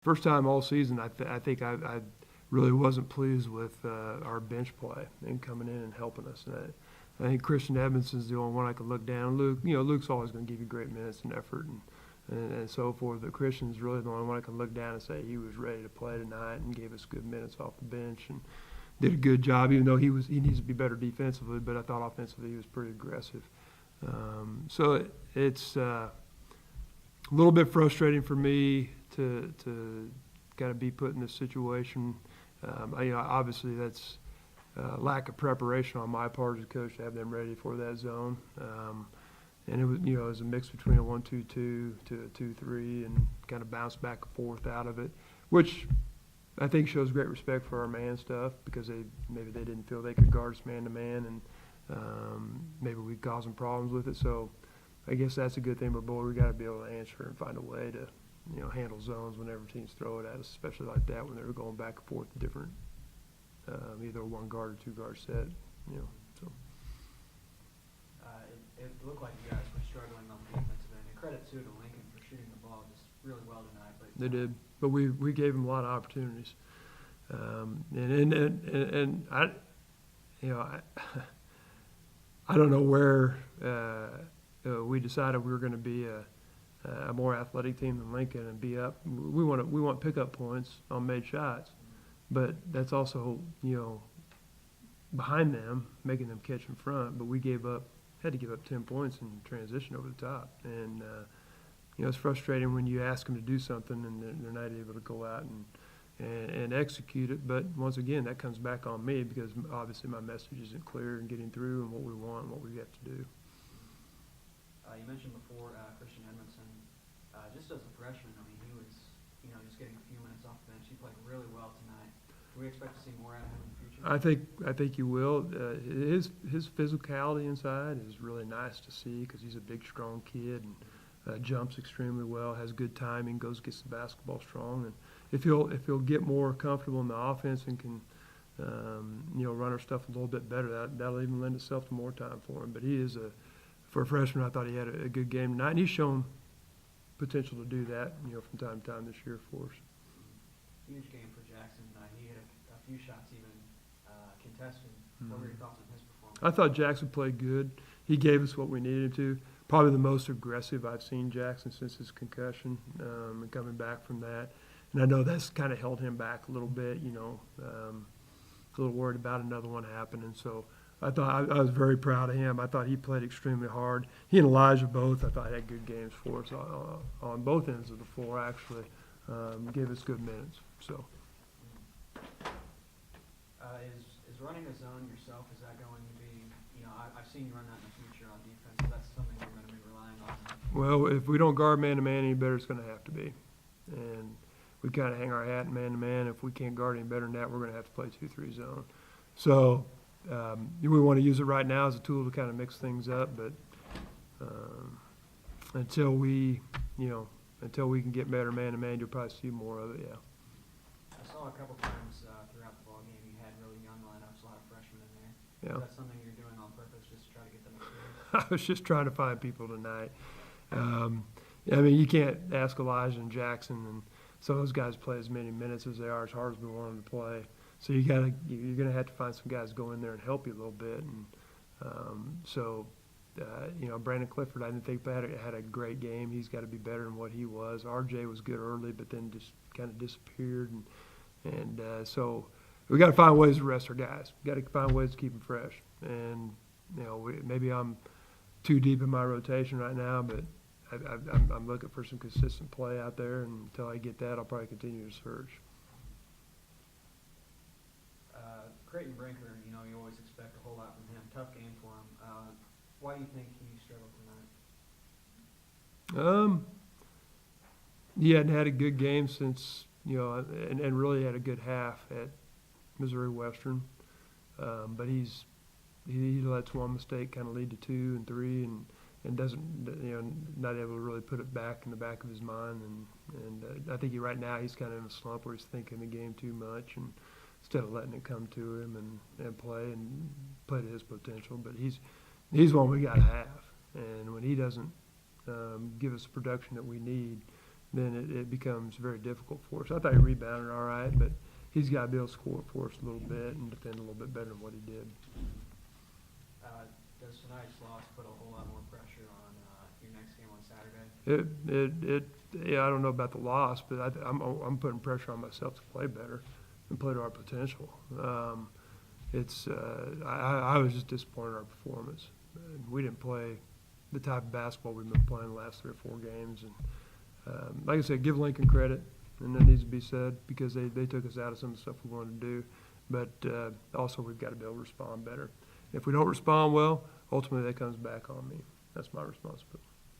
first time all season, I think I really wasn't pleased with our bench play and coming in and helping us. And I think Christian Edmondson's the only one I could look down. Luke's always going to give you great minutes and effort and so forth. But Christian's really the only one I can look down and say he was ready to play tonight and gave us good minutes off the bench and did a good job. Even though he needs to be better defensively, but I thought offensively he was pretty aggressive. So it's a little bit frustrating for me to kind of be put in this situation. Obviously that's lack of preparation on my part as a coach to have them ready for that zone. And it was a mix between a 1-2-2 to a 2-3 and kind of bounce back and forth out of it, which I think shows great respect for our man stuff because maybe they didn't feel they could guard us man to man, and maybe we caused them problems with it. So I guess that's a good thing. But boy, we got to be able to answer and find a way to handle zones whenever teams throw it at us, especially like that when they're going back and forth to different either a one guard or two guard set. So. It looked like you guys were struggling on the defensive end. And credit too to Lincoln for shooting the ball just really well tonight. But they did, but we gave them a lot of opportunities, and I don't know where we decided we were going to be a more athletic team than Lincoln and be up. We want pickup points on made shots, but that's also behind them, making them catch in front. But we had to give up 10 points in transition over the top. And, it's frustrating when you ask them to do something and they're not able to go out and execute it. But once again, that comes back on me because obviously my message isn't clear in getting through and what we want and what we have to do. You mentioned before Christian Edmondson. Just as a freshman, he was, just getting a few minutes off the bench. He played really well tonight. Do we expect to see more out of him in the future? I think you will. His physicality inside is really nice to see because he's a big, strong kid and jumps extremely well, has good timing, gets the basketball strong. And if he'll get more comfortable in the offense and can run our stuff a little bit better, that'll even lend itself to more time for him. But for a freshman, I thought he had a good game tonight, and he's shown potential to do that, from time to time this year for us. Huge game for Jackson tonight. He hit a few shots even contested. What were your thoughts on his performance? I thought Jackson played good. He gave us what we needed to. Probably the most aggressive I've seen Jackson since his concussion and coming back from that. And I know that's kind of held him back a little bit, a little worried about another one happening. So I thought I was very proud of him. I thought he played extremely hard. He and Elijah both, I thought, had good games for us on both ends of the floor, actually. Gave us good minutes. So. Is running a zone yourself, is that going to be, I've seen you run that in the future on defense. Is that something you're going to be relying on? Well, if we don't guard man-to-man any better, it's going to have to be. And we kind of hang our hat man-to-man. If we can't guard any better than that, we're going to have to play 2-3 zone. So we want to use it right now as a tool to kind of mix things up. But until we can get better man-to-man, you'll probably see more of it, yeah. I saw a couple times throughout the ball game you had really young lineups, a lot of freshmen in there. Yeah. Is that something you're doing on purpose just to try to get them experience? I was just trying to find people tonight. You can't ask Elijah and Jackson and some of those guys play as many minutes as they are, as hard as we want them to play. So you're going to have to find some guys go in there and help you a little bit. And Brandon Clifford, I didn't think had a great game. He's got to be better than what he was. RJ was good early, but then just kind of disappeared. And so we got to find ways to rest our guys. We got to find ways to keep them fresh. And maybe I'm too deep in my rotation right now, but I'm looking for some consistent play out there. And until I get that, I'll probably continue to search. Creighton Brinker, you always expect a whole lot from him. Tough game for him. Why do you think he struggled tonight? He hadn't had a good game since, and really had a good half at Missouri Western. But he lets one mistake kind of lead to 2 and 3 and doesn't, not able to really put it back in the back of his mind. And I think right now he's kind of in a slump where he's thinking the game too much and instead of letting it come to him and play to his potential. But he's one we got to have. And when he doesn't give us the production that we need, then it becomes very difficult for us. I thought he rebounded all right, but he's got to be able to score for us a little bit and defend a little bit better than what he did. Does tonight's loss put a whole lot more pressure on your next game on Saturday? Yeah, I don't know about the loss, but I'm putting pressure on myself to play better and play to our potential. I was just disappointed in our performance. We didn't play the type of basketball we've been playing the last 3 or 4 games. And like I said, give Lincoln credit, and that needs to be said because they took us out of some of the stuff we wanted to do. But also we've got to be able to respond better. If we don't respond well, ultimately that comes back on me. That's my responsibility.